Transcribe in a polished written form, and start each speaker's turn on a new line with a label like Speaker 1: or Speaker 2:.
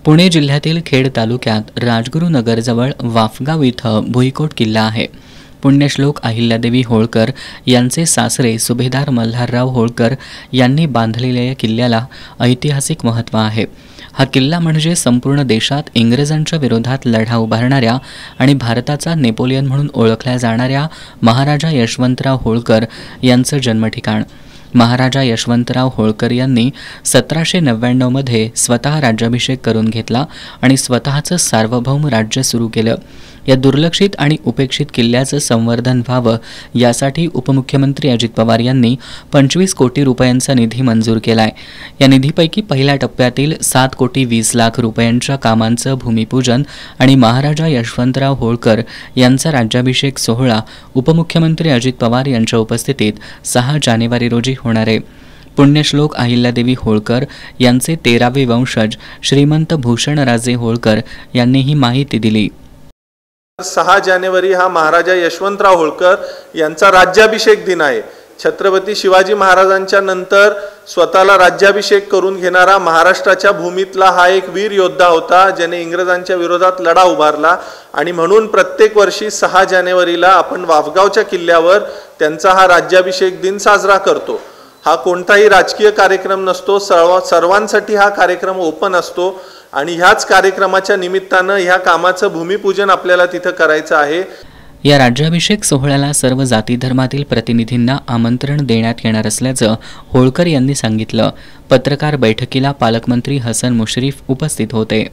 Speaker 1: पुणे जिल्ह्यातील खेड तालुक्यात राजगुरुनगरजवळ वाफगाव इथं भुईकोट किल्ला आहे। पुण्यश्लोक अहिल्यादेवी होळकर यांचे सासरे सुभेदार मल्हारराव होळकर यांनी बांधलेल्या या किल्ल्याला ऐतिहासिक महत्त्व आहे। हा किल्ला म्हणजे संपूर्ण देशात इंग्रजांच्या विरोधात लढा उभारणाऱ्या आणि भारताचा नेपोलियन म्हणून ओळखल्या जाणाऱ्या महाराजा यशवंतराव होळकर यांचं जन्मठिकाण। महाराजा यशवंतराव होळकर यांनी 1799 मध्ये स्वतः राज्याभिषेक करून घेतला आणि स्वतःचं सार्वभौम राज्य सुरू केलं। या दुर्लक्षित आणि उपेक्षित किल्ल्याचं संवर्धन व्हावं यासाठी उपमुख्यमंत्री अजित पवार यांनी 25 कोटी रुपयांचा निधी मंजूर केलाय। या निधीपैकी पहिल्या टप्प्यातील 7 कोटी 20 लाख रुपयांच्या कामांचं भूमिपूजन आणि महाराजा यशवंतराव होळकर यांचा राज्याभिषेक सोहळा उपमुख्यमंत्री अजित पवार यांच्या उपस्थितीत 6 जानेवारी रोजी होणार आहे। पुण्यश्लोक अहिल्यादेवी होळकर यांचे 13वे वंशज श्रीमंत भूषणराजे होळकर यांनी ही माहिती दिली।
Speaker 2: 6 जानेवारी हा महाराजा यशवंतराव होळकर यांचा राज्याभिषेक दिन आहे। छत्रपती शिवाजी महाराजांच्या नंतर स्वतःला राज्याभिषेक करून घेणारा महाराष्ट्राच्या भूमीतला हा एक वीर योद्धा होता, ज्याने इंग्रजांच्या विरोधात लढा उभारला आणि म्हणून प्रत्येक वर्षी 6 जानेवारीला आपण वाफगावच्या किल्ल्यावर त्यांचा हा राज्याभिषेक दिन साजरा करतो। हा कोणताही राजकीय कार्यक्रम नसतो, सर्वांसाठी हा कार्यक्रम ओपन असतो आणि ह्याच कार्यक्रमाच्या निमित्तानं ह्या कामाचं भूमिपूजन आपल्याला तिथं करायचं आहे।
Speaker 1: या राज्याभिषेक सोहळ्याला सर्व जाती धर्मातील प्रतिनिधींना आमंत्रण देण्यात येणार असल्याचं होळकर यांनी सांगितलं। पत्रकार बैठकीला पालकमंत्री हसन मुश्रीफ उपस्थित होते।